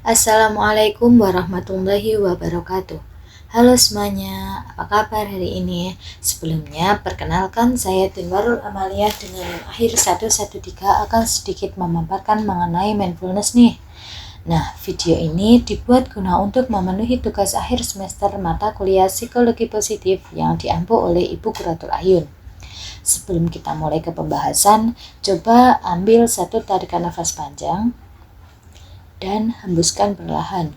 Assalamualaikum warahmatullahi wabarakatuh. Halo semuanya, apa kabar hari ini? Sebelumnya, perkenalkan saya Tinwarul Amalia dengan akhir 113 akan sedikit memaparkan mengenai mindfulness nih. Nah, video ini dibuat guna untuk memenuhi tugas akhir semester mata kuliah psikologi positif yang diampu oleh Ibu Quratul Ayun. Sebelum kita mulai ke pembahasan, coba ambil satu tarikan nafas panjang dan hembuskan perlahan.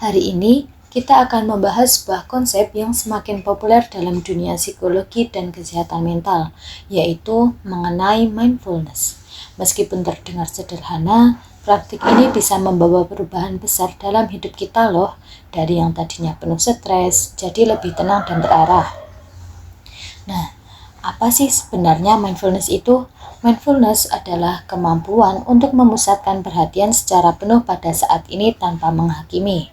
Hari ini kita akan membahas sebuah konsep yang semakin populer dalam dunia psikologi dan kesehatan mental, yaitu mengenai mindfulness. Meskipun terdengar sederhana, praktik ini bisa membawa perubahan besar dalam hidup kita loh, dari yang tadinya penuh stres, jadi lebih tenang dan terarah. Nah, apa sih sebenarnya mindfulness itu? Mindfulness adalah kemampuan untuk memusatkan perhatian secara penuh pada saat ini tanpa menghakimi.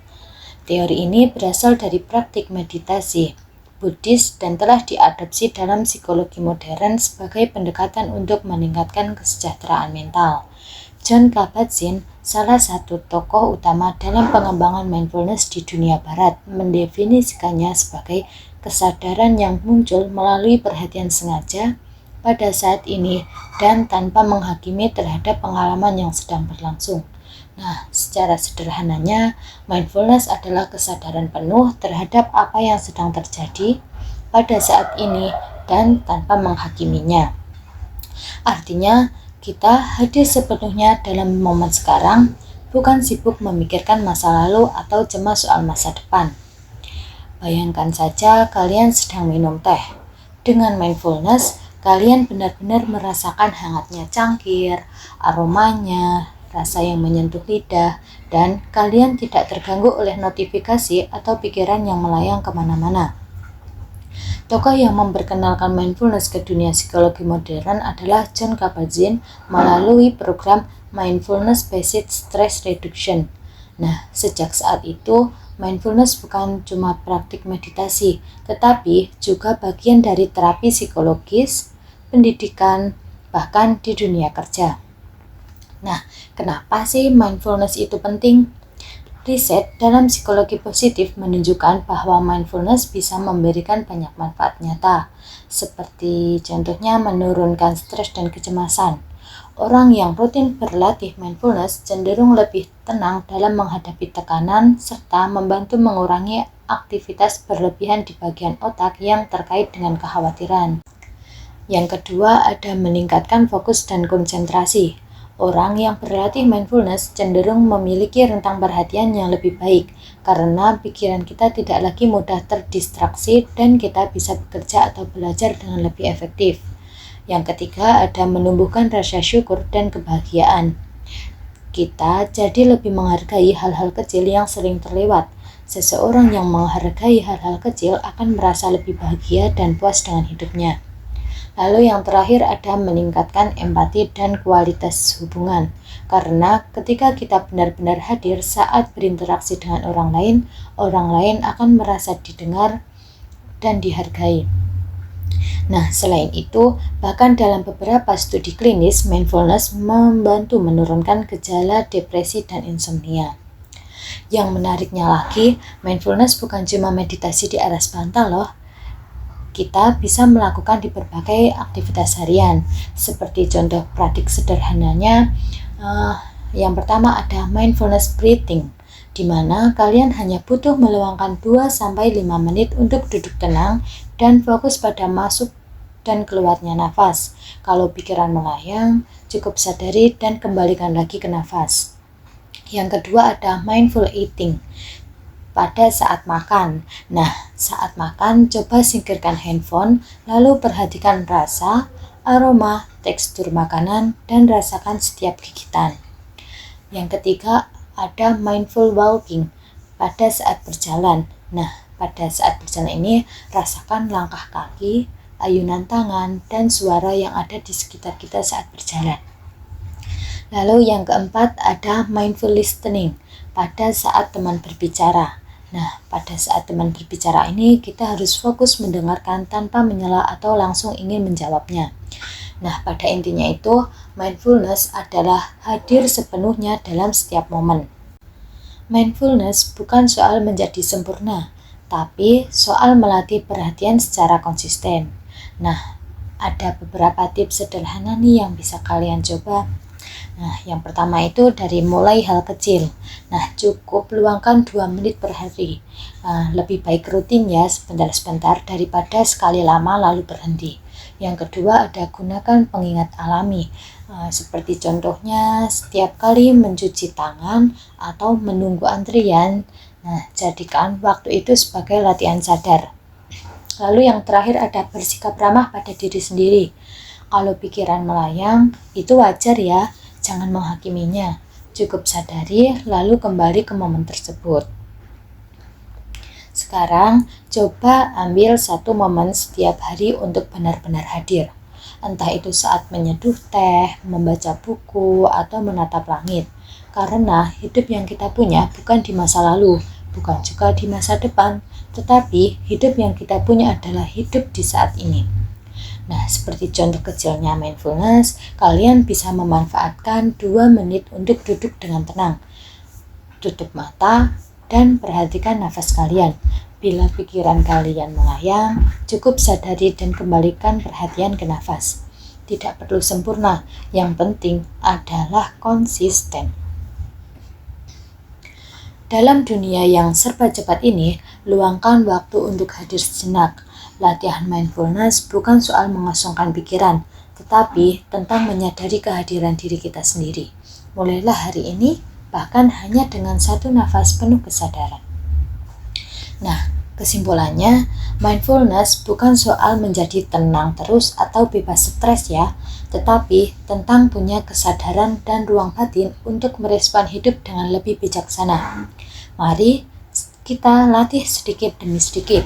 Teori ini berasal dari praktik meditasi Buddhis dan telah diadopsi dalam psikologi modern sebagai pendekatan untuk meningkatkan kesejahteraan mental. Jon Kabat-Zinn, salah satu tokoh utama dalam pengembangan mindfulness di dunia barat, mendefinisikannya sebagai kesadaran yang muncul melalui perhatian sengaja pada saat ini dan tanpa menghakimi terhadap pengalaman yang sedang berlangsung. Nah, secara sederhananya, mindfulness adalah kesadaran penuh terhadap apa yang sedang terjadi pada saat ini dan tanpa menghakiminya. Artinya, kita hadir sepenuhnya dalam momen sekarang, bukan sibuk memikirkan masa lalu atau cemas soal masa depan. Bayangkan saja kalian sedang minum teh. Dengan mindfulness, kalian benar-benar merasakan hangatnya cangkir, aromanya, rasa yang menyentuh lidah, dan kalian tidak terganggu oleh notifikasi atau pikiran yang melayang kemana-mana. Tokoh yang memperkenalkan mindfulness ke dunia psikologi modern adalah Jon Kabat-Zinn melalui program Mindfulness Based Stress Reduction. Nah, sejak saat itu, mindfulness bukan cuma praktik meditasi, tetapi juga bagian dari terapi psikologis, pendidikan, bahkan di dunia kerja. Nah, kenapa sih mindfulness itu penting? Riset dalam psikologi positif menunjukkan bahwa mindfulness bisa memberikan banyak manfaat nyata, seperti contohnya menurunkan stres dan kecemasan. Orang yang rutin berlatih mindfulness cenderung lebih tenang dalam menghadapi tekanan serta membantu mengurangi aktivitas berlebihan di bagian otak yang terkait dengan kekhawatiran. Yang kedua, ada meningkatkan fokus dan konsentrasi. Orang yang berlatih mindfulness cenderung memiliki rentang perhatian yang lebih baik karena pikiran kita tidak lagi mudah terdistraksi dan kita bisa bekerja atau belajar dengan lebih efektif. Yang ketiga, ada menumbuhkan rasa syukur dan kebahagiaan. Kita jadi lebih menghargai hal-hal kecil yang sering terlewat. Seseorang yang menghargai hal-hal kecil akan merasa lebih bahagia dan puas dengan hidupnya. Lalu yang terakhir ada meningkatkan empati dan kualitas hubungan. Karena ketika kita benar-benar hadir saat berinteraksi dengan orang lain akan merasa didengar dan dihargai. Nah, selain itu, bahkan dalam beberapa studi klinis, mindfulness membantu menurunkan gejala depresi dan insomnia. Yang menariknya lagi, mindfulness bukan cuma meditasi di aras bantal loh. Kita bisa melakukan di berbagai aktivitas harian, seperti contoh praktik sederhananya. Yang pertama ada mindfulness breathing, di mana kalian hanya butuh meluangkan 2-5 menit untuk duduk tenang dan fokus pada masuk dan keluarnya nafas. Kalau pikiran melayang, cukup sadari dan kembalikan lagi ke nafas. Yang kedua ada mindful eating, pada saat makan. Nah, saat makan coba singkirkan handphone, lalu perhatikan rasa, aroma, tekstur makanan, dan rasakan setiap gigitan. Yang ketiga ada mindful walking, pada saat berjalan. Nah, pada saat berjalan ini rasakan langkah kaki, ayunan tangan, dan suara yang ada di sekitar kita saat berjalan. Lalu yang keempat ada mindful listening, pada saat teman berbicara. Nah, pada saat teman berbicara ini kita harus fokus mendengarkan tanpa menyela atau langsung ingin menjawabnya. Nah, pada intinya itu mindfulness adalah hadir sepenuhnya dalam setiap momen. Mindfulness bukan soal menjadi sempurna, tapi soal melatih perhatian secara konsisten. Nah, ada beberapa tips sederhana nih yang bisa kalian coba. Nah, yang pertama itu dari mulai hal kecil. Nah, cukup luangkan 2 menit per hari. Lebih baik rutin ya, sebentar-sebentar daripada sekali lama lalu berhenti. Yang kedua ada gunakan pengingat alami. Seperti contohnya setiap kali mencuci tangan atau menunggu antrian. Nah, jadikan waktu itu sebagai latihan sadar. Lalu yang terakhir ada bersikap ramah pada diri sendiri. Kalau pikiran melayang, itu wajar ya. Jangan menghakiminya, cukup sadari lalu kembali ke momen tersebut. Sekarang, coba ambil 1 momen setiap hari untuk benar-benar hadir. Entah itu saat menyeduh teh, membaca buku, atau menatap langit. Karena hidup yang kita punya bukan di masa lalu, bukan juga di masa depan, tetapi hidup yang kita punya adalah hidup di saat ini. Nah, seperti contoh kecilnya mindfulness, kalian bisa memanfaatkan 2 menit untuk duduk dengan tenang. Tutup mata dan perhatikan nafas kalian. Bila pikiran kalian melayang, cukup sadari dan kembalikan perhatian ke nafas. Tidak perlu sempurna, yang penting adalah konsisten. Dalam dunia yang serba cepat ini, luangkan waktu untuk hadir sejenak. Latihan mindfulness bukan soal mengosongkan pikiran, tetapi tentang menyadari kehadiran diri kita sendiri. Mulailah hari ini, bahkan hanya dengan 1 nafas penuh kesadaran. Nah, kesimpulannya, mindfulness bukan soal menjadi tenang terus atau bebas stres ya, tetapi tentang punya kesadaran dan ruang batin untuk merespon hidup dengan lebih bijaksana. Mari kita latih sedikit demi sedikit.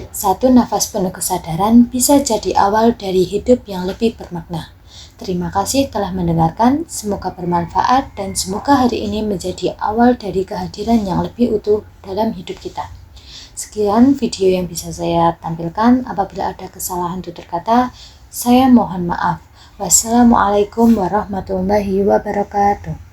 1 nafas penuh kesadaran bisa jadi awal dari hidup yang lebih bermakna. Terima kasih telah mendengarkan, semoga bermanfaat dan semoga hari ini menjadi awal dari kehadiran yang lebih utuh dalam hidup kita. Sekian video yang bisa saya tampilkan. Apabila ada kesalahan tutur kata, saya mohon maaf. Wassalamualaikum warahmatullahi wabarakatuh.